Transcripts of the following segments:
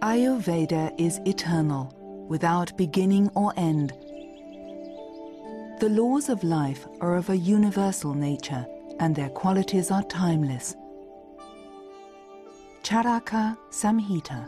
Ayurveda is eternal, without beginning or end. The laws of life are of a universal nature, and their qualities are timeless. Charaka Samhita.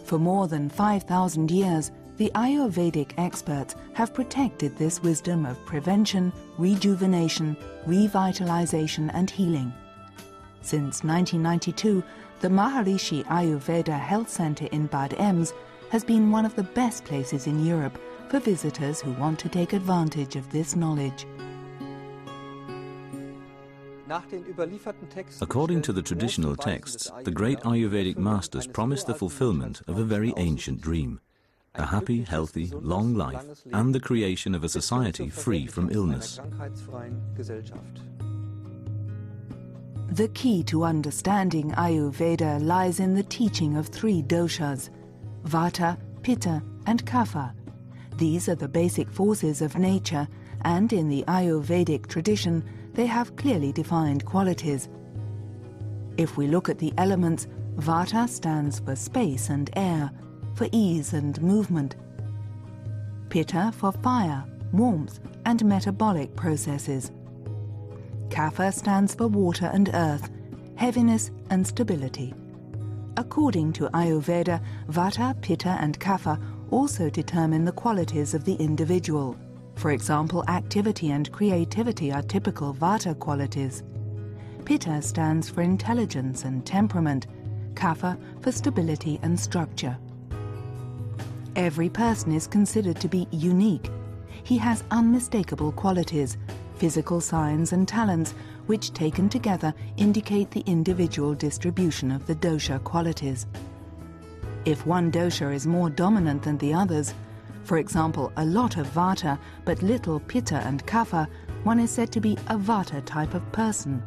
For more than 5,000 years, the Ayurvedic experts have protected this wisdom of prevention, rejuvenation, revitalization and healing. Since 1992, the Maharishi Ayurveda Health Center in Bad Ems has been one of the best places in Europe for visitors who want to take advantage of this knowledge. According to the traditional texts, the great Ayurvedic masters promised the fulfillment of a very ancient dream: a happy, healthy, long life and the creation of a society free from illness. The key to understanding Ayurveda lies in the teaching of 3 doshas: Vata, Pitta and Kapha. These are the basic forces of nature, and in the Ayurvedic tradition they have clearly defined qualities. If we look at the elements, Vata stands for space and air, for ease and movement. Pitta for fire, warmth and metabolic processes. Kapha stands for water and earth, heaviness and stability. According to Ayurveda, Vata, Pitta and Kapha also determine the qualities of the individual. For example, activity and creativity are typical Vata qualities. Pitta stands for intelligence and temperament, Kapha for stability and structure. Every person is considered to be unique. He has unmistakable qualities, physical signs and talents, which taken together indicate the individual distribution of the dosha qualities. If one dosha is more dominant than the others, for example, a lot of Vata but little Pitta and Kapha, one is said to be a Vata type of person.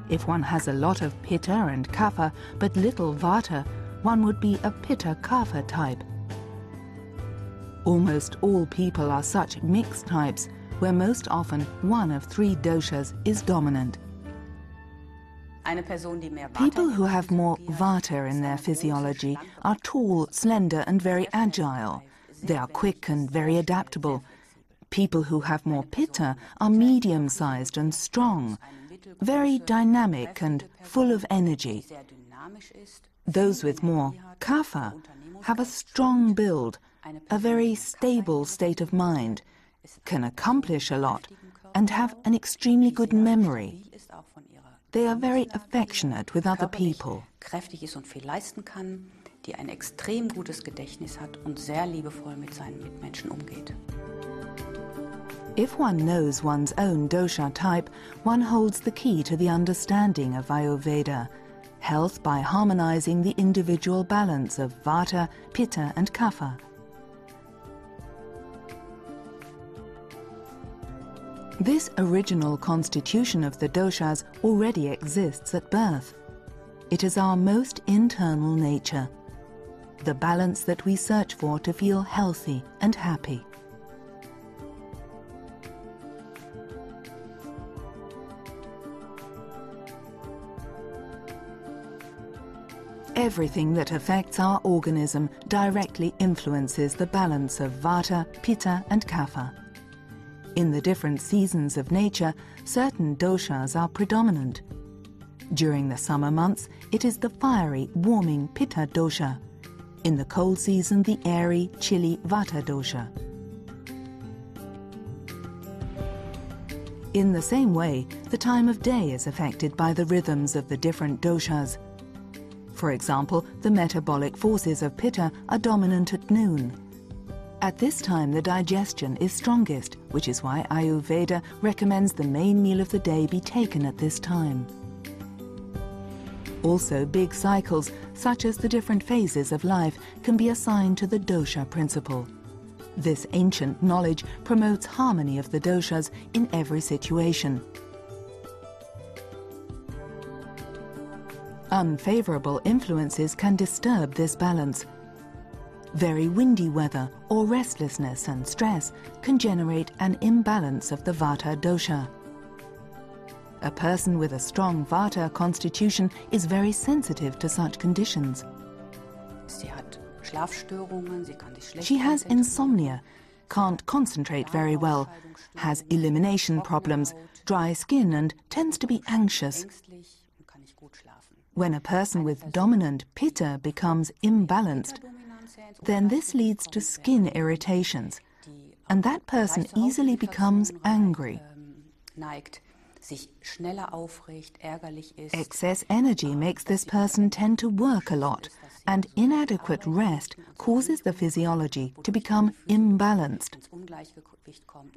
If one has a lot of Pitta and Kapha but little Vata, one would be a Pitta-Kapha type. Almost all people are such mixed types, where most often one of 3 doshas is dominant. People who have more Vata in their physiology are tall, slender and very agile. They are quick and very adaptable. People who have more Pitta are medium-sized and strong, very dynamic and full of energy. Those with more Kapha have a strong build, a very stable state of mind, can accomplish a lot and have an extremely good memory. They are very affectionate with other people. Die ein extrem gutes Gedächtnis hat und sehr liebevoll mit seinen Mitmenschen umgeht. If one knows one's own dosha type, one holds the key to the understanding of Ayurveda, health by harmonizing the individual balance of Vata, Pitta and Kapha. This original constitution of the doshas already exists at birth. It is our most internal nature, the balance that we search for to feel healthy and happy. Everything that affects our organism directly influences the balance of Vata, Pitta and Kapha. In the different seasons of nature, certain doshas are predominant. During the summer months, it is the fiery, warming Pitta dosha. In the cold season, the airy, chilly Vata dosha. In the same way, the time of day is affected by the rhythms of the different doshas. For example, the metabolic forces of Pitta are dominant at noon. At this time, the digestion is strongest, which is why Ayurveda recommends the main meal of the day be taken at this time. Also, big cycles, such as the different phases of life, can be assigned to the dosha principle. This ancient knowledge promotes harmony of the doshas in every situation. Unfavorable influences can disturb this balance. Very windy weather or restlessness and stress can generate an imbalance of the Vata dosha. A person with a strong Vata constitution is very sensitive to such conditions. She has insomnia, can't concentrate very well, has elimination problems, dry skin, and tends to be anxious. When a person with dominant Pitta becomes imbalanced, then this leads to skin irritations, and that person easily becomes angry. Excess energy makes this person tend to work a lot, and inadequate rest causes the physiology to become imbalanced.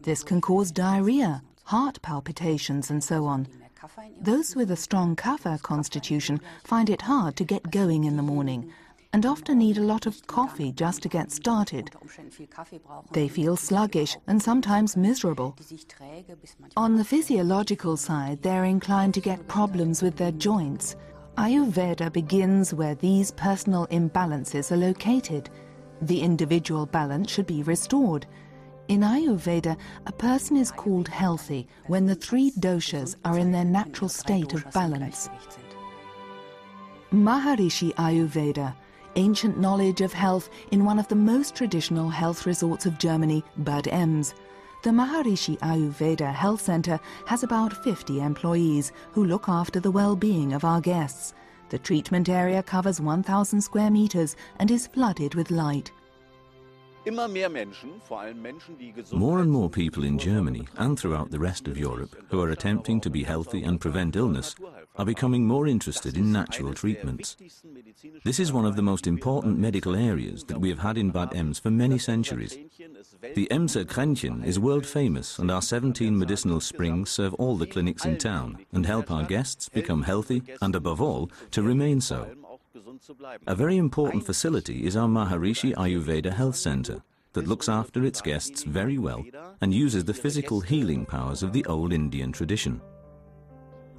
This can cause diarrhea, heart palpitations, and so on. Those with a strong Kapha constitution find it hard to get going in the morning and often need a lot of coffee just to get started. They feel sluggish and sometimes miserable. On the physiological side, they're inclined to get problems with their joints. Ayurveda begins where these personal imbalances are located. The individual balance should be restored. In Ayurveda, a person is called healthy when the three doshas are in their natural state of balance. Maharishi Ayurveda, ancient knowledge of health in one of the most traditional health resorts of Germany, Bad Ems. The Maharishi Ayurveda Health Center has about 50 employees who look after the well-being of our guests. The treatment area covers 1,000 square meters and is flooded with light. More and more people in Germany and throughout the rest of Europe who are attempting to be healthy and prevent illness are becoming more interested in natural treatments. This is one of the most important medical areas that we have had in Bad Ems for many centuries. The Emser Kränchen is world famous, and our 17 medicinal springs serve all the clinics in town and help our guests become healthy and, above all, to remain so. A very important facility is our Maharishi Ayurveda Health Center that looks after its guests very well and uses the physical healing powers of the old Indian tradition.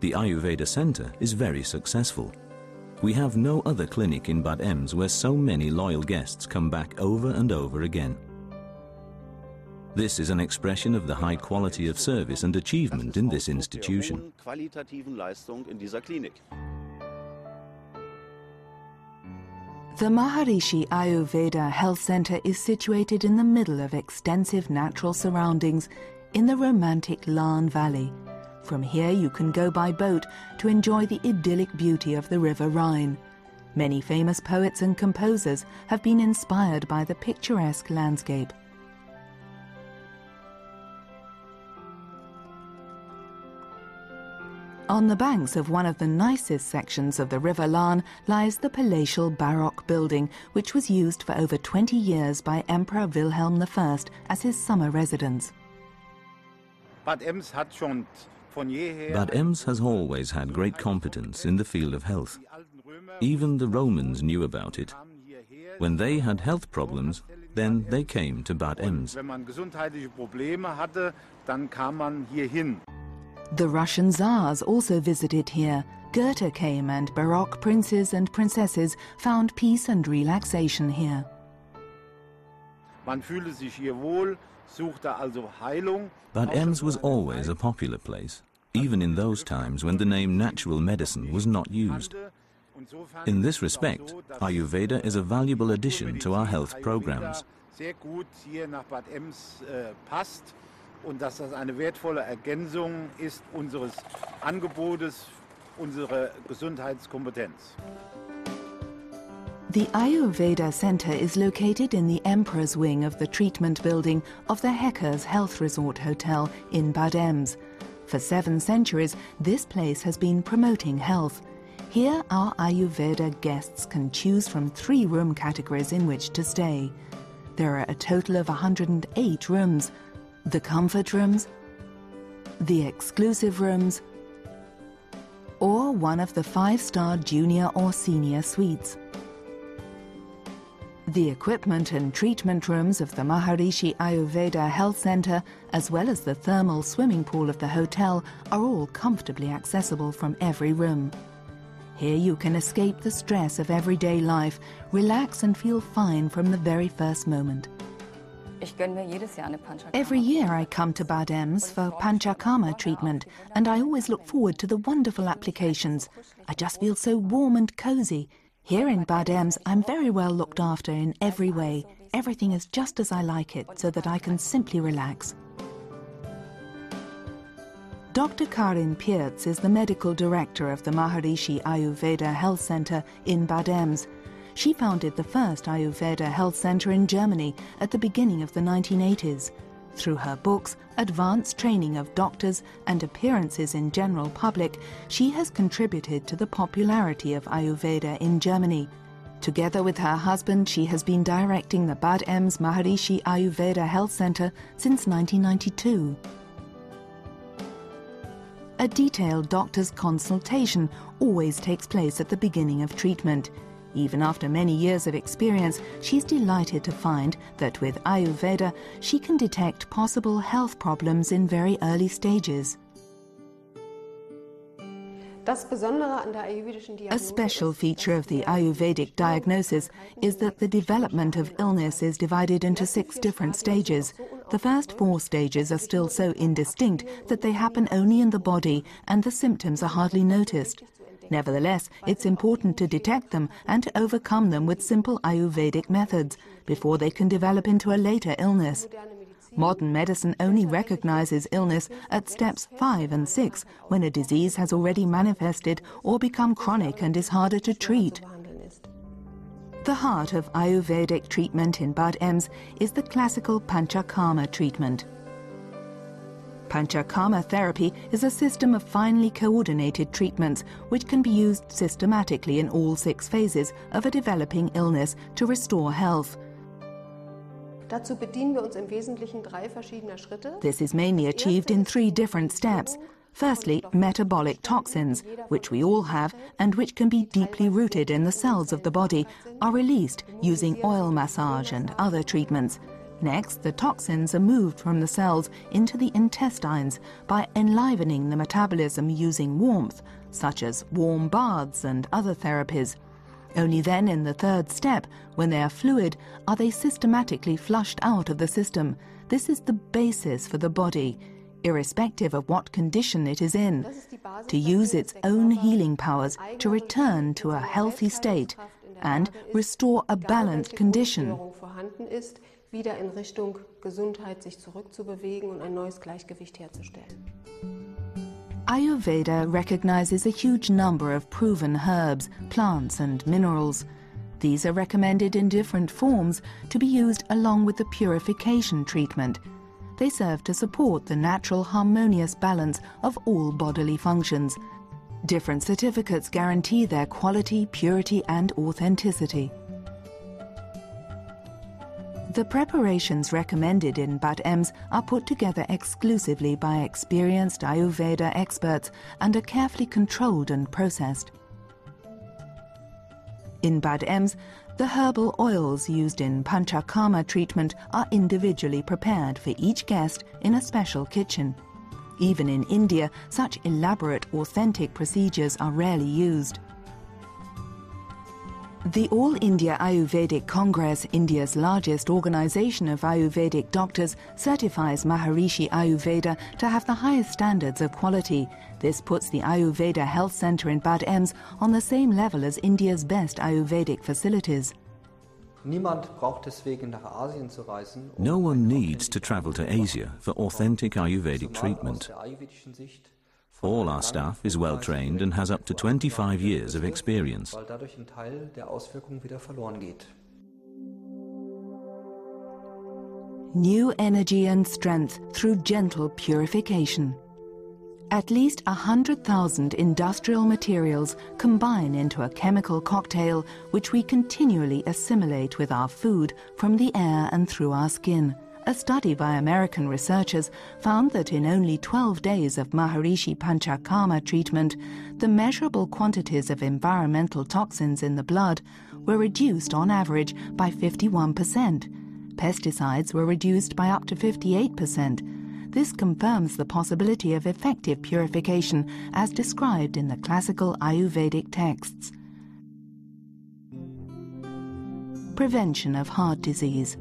The Ayurveda Center is very successful. We have no other clinic in Bad Ems where so many loyal guests come back over and over again. This is an expression of the high quality of service and achievement in this institution. The Maharishi Ayurveda Health Center is situated in the middle of extensive natural surroundings in the romantic Lahn Valley. From here you can go by boat to enjoy the idyllic beauty of the River Rhine. Many famous poets and composers have been inspired by the picturesque landscape. On the banks of one of the nicest sections of the River Lahn lies the palatial Baroque building, which was used for over 20 years by Emperor Wilhelm I as his summer residence. Bad Ems has always had great competence in the field of health. Even the Romans knew about it. When they had health problems, then they came to Bad Ems. The Russian Tsars also visited here. Goethe came, and Baroque princes and princesses found peace and relaxation here. Bad Ems was always a popular place, even in those times when the name natural medicine was not used. In this respect, Ayurveda is a valuable addition to our health programs. Und dass das eine wertvolle Ergänzung ist unseres Angebotes, unsere Gesundheitskompetenz. The Ayurveda Center is located in the Emperor's Wing of the treatment building of the Heckers Health Resort Hotel in Bad Ems. For 7 centuries, this place has been promoting health. Here, our Ayurveda guests can choose from 3 room categories in which to stay. There are a total of 108 rooms. The comfort rooms, the exclusive rooms, or one of the 5-star junior or senior suites. The equipment and treatment rooms of the Maharishi Ayurveda Health Center, as well as the thermal swimming pool of the hotel, are all comfortably accessible from every room. Here you can escape the stress of everyday life, relax and feel fine from the very first moment. Every year I come to Bad Ems for Panchakarma treatment, and I always look forward to the wonderful applications. I just feel so warm and cozy. Here in Bad Ems, I'm very well looked after in every way. Everything is just as I like it, so that I can simply relax. Dr. Karin Piertz is the medical director of the Maharishi Ayurveda Health Center in Bad Ems. She founded the first Ayurveda Health Center in Germany at the beginning of the 1980s. Through her books, advanced training of doctors and appearances in general public, she has contributed to the popularity of Ayurveda in Germany. Together with her husband, she has been directing the Bad Ems Maharishi Ayurveda Health Center since 1992. A detailed doctor's consultation always takes place at the beginning of treatment. Even after many years of experience, she's delighted to find that with Ayurveda, she can detect possible health problems in very early stages. A special feature of the Ayurvedic diagnosis is that the development of illness is divided into 6 different stages. The first 4 stages are still so indistinct that they happen only in the body and the symptoms are hardly noticed. Nevertheless, it's important to detect them and to overcome them with simple Ayurvedic methods before they can develop into a later illness. Modern medicine only recognizes illness at steps 5 and 6, when a disease has already manifested or become chronic and is harder to treat. The heart of Ayurvedic treatment in Bad Ems is the classical Panchakarma treatment. Panchakarma therapy is a system of finely coordinated treatments which can be used systematically in all 6 phases of a developing illness to restore health. This is mainly achieved in 3 different steps. Firstly, metabolic toxins, which we all have and which can be deeply rooted in the cells of the body, are released using oil massage and other treatments. Next, the toxins are moved from the cells into the intestines by enlivening the metabolism using warmth, such as warm baths and other therapies. Only then, in the 3rd step, when they are fluid, are they systematically flushed out of the system. This is the basis for the body, irrespective of what condition it is in, to use its own healing powers to return to a healthy state and restore a balanced condition. Ayurveda recognizes a huge number of proven herbs, plants and minerals. These are recommended in different forms to be used along with the purification treatment. They serve to support the natural harmonious balance of all bodily functions. Different certificates guarantee their quality, purity and authenticity. The preparations recommended in Bad Ems are put together exclusively by experienced Ayurveda experts and are carefully controlled and processed. In Bad Ems, the herbal oils used in Panchakarma treatment are individually prepared for each guest in a special kitchen. Even in India, such elaborate, authentic procedures are rarely used. The All India Ayurvedic Congress, India's largest organization of Ayurvedic doctors, certifies Maharishi Ayurveda to have the highest standards of quality. This puts the Ayurveda Health Center in Bad Ems on the same level as India's best Ayurvedic facilities. No one needs to travel to Asia for authentic Ayurvedic treatment. All our staff is well trained and has up to 25 years of experience. New energy and strength through gentle purification. At least 100,000 industrial materials combine into a chemical cocktail which we continually assimilate with our food from the air and through our skin. A study by American researchers found that in only 12 days of Maharishi Panchakarma treatment, the measurable quantities of environmental toxins in the blood were reduced on average by 51%. Pesticides were reduced by up to 58%. This confirms the possibility of effective purification as described in the classical Ayurvedic texts. Prevention of heart disease.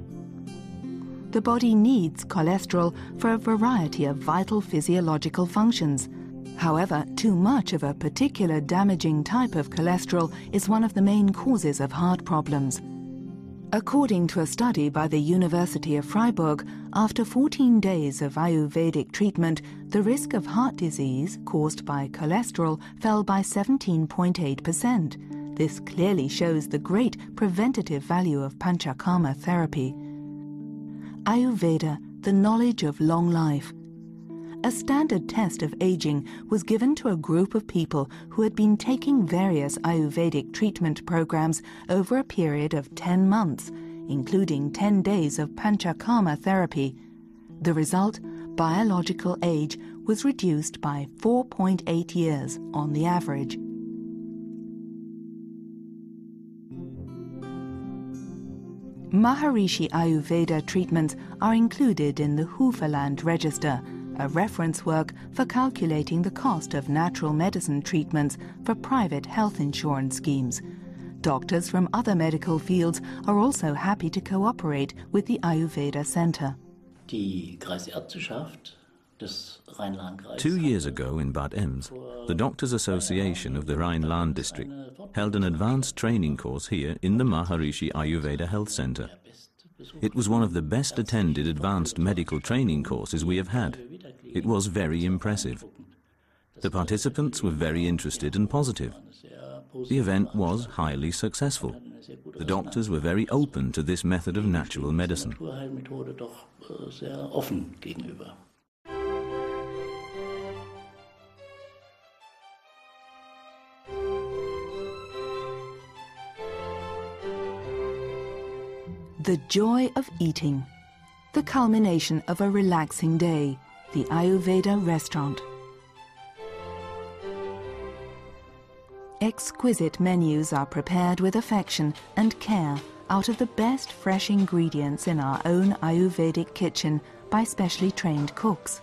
The body needs cholesterol for a variety of vital physiological functions. However, too much of a particular damaging type of cholesterol is one of the main causes of heart problems. According to a study by the University of Freiburg, after 14 days of Ayurvedic treatment, the risk of heart disease caused by cholesterol fell by 17.8%. This clearly shows the great preventative value of Panchakarma therapy. Ayurveda, the knowledge of long life. A standard test of aging was given to a group of people who had been taking various Ayurvedic treatment programs over a period of 10 months, including 10 days of Panchakarma therapy. The result, biological age, was reduced by 4.8 years on the average. Maharishi Ayurveda treatments are included in the Hooverland Register, a reference work for calculating the cost of natural medicine treatments for private health insurance schemes. Doctors from other medical fields are also happy to cooperate with the Ayurveda Center. 2 years ago in Bad Ems, the Doctors' Association of the Rhine-Land district held an advanced training course here in the Maharishi Ayurveda Health Center. It was one of the best attended advanced medical training courses we have had. It was very impressive. The participants were very interested and positive. The event was highly successful. The doctors were very open to this method of natural medicine. The joy of eating. The culmination of a relaxing day. The Ayurveda restaurant. Exquisite menus are prepared with affection and care out of the best fresh ingredients in our own Ayurvedic kitchen by specially trained cooks.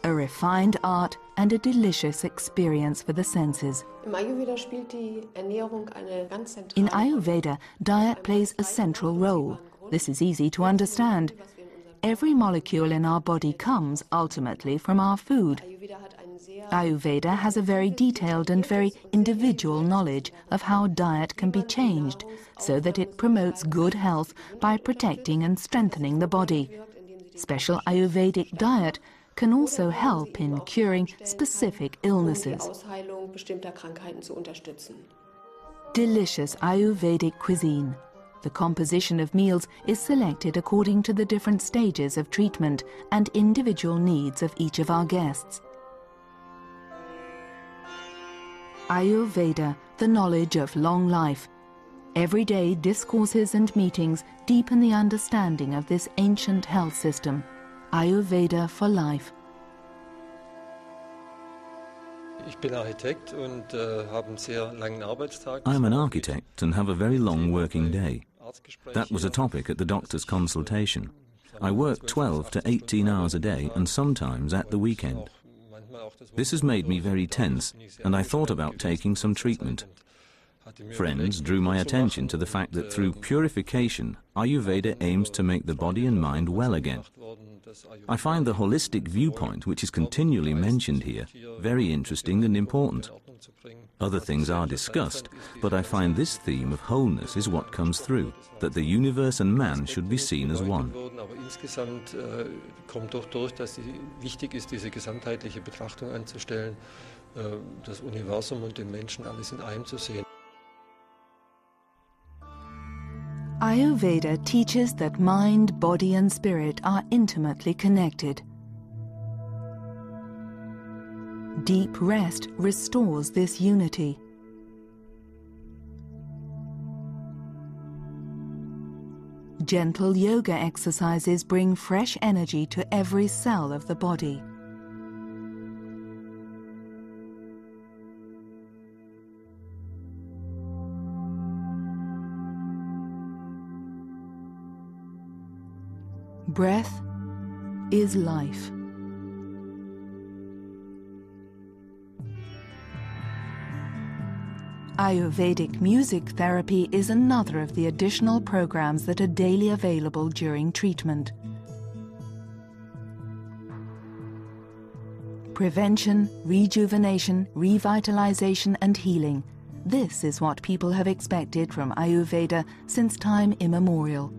A refined art and a delicious experience for the senses. In Ayurveda, diet plays a central role. This is easy to understand. Every molecule in our body comes ultimately from our food. Ayurveda has a very detailed and very individual knowledge of how diet can be changed so that it promotes good health by protecting and strengthening the body. Special Ayurvedic diet can also help in curing specific illnesses. Delicious Ayurvedic cuisine. The composition of meals is selected according to the different stages of treatment and individual needs of each of our guests. Ayurveda, the knowledge of long life. Everyday discourses and meetings deepen the understanding of this ancient health system. Ayurveda for life. I am an architect and have a very long working day. That was a topic at the doctor's consultation. I work 12 to 18 hours a day and sometimes at the weekend. This has made me very tense and I thought about taking some treatment. Friends drew my attention to the fact that through purification, Ayurveda aims to make the body and mind well again. I find the holistic viewpoint, which is continually mentioned here, very interesting and important. Other things are discussed, but I find this theme of wholeness is what comes through, that the universe and man should be seen as one. Ayurveda teaches that mind, body and spirit are intimately connected. Deep rest restores this unity. Gentle yoga exercises bring fresh energy to every cell of the body. Breath, is life. Ayurvedic music therapy is another of the additional programs that are daily available during treatment. Prevention, rejuvenation, revitalization and healing. This is what people have expected from Ayurveda since time immemorial.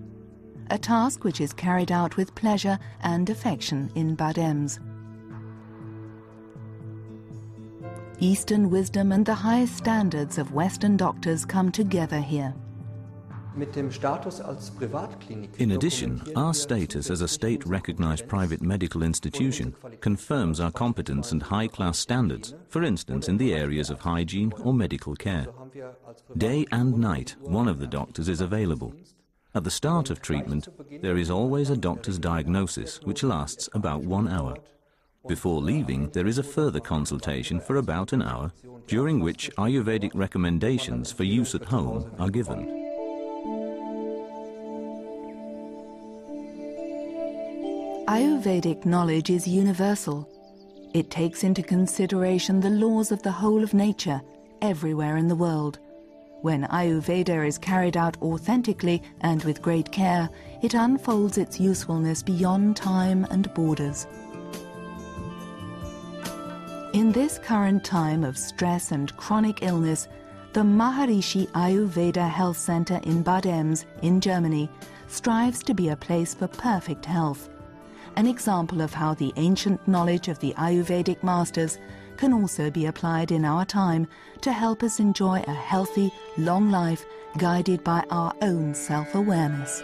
A task which is carried out with pleasure and affection in Bad Ems. Eastern wisdom and the highest standards of Western doctors come together here. In addition, our status as a state-recognized private medical institution confirms our competence and high-class standards, for instance in the areas of hygiene or medical care. Day and night, one of the doctors is available. At the start of treatment, there is always a doctor's diagnosis, which lasts about 1 hour. Before leaving, there is a further consultation for about an hour, during which Ayurvedic recommendations for use at home are given. Ayurvedic knowledge is universal. It takes into consideration the laws of the whole of nature, everywhere in the world. When Ayurveda is carried out authentically and with great care, it unfolds its usefulness beyond time and borders. In this current time of stress and chronic illness, the Maharishi Ayurveda Health Center in Bad Ems, in Germany, strives to be a place for perfect health. An example of how the ancient knowledge of the Ayurvedic masters can also be applied in our time to help us enjoy a healthy, long life guided by our own self-awareness.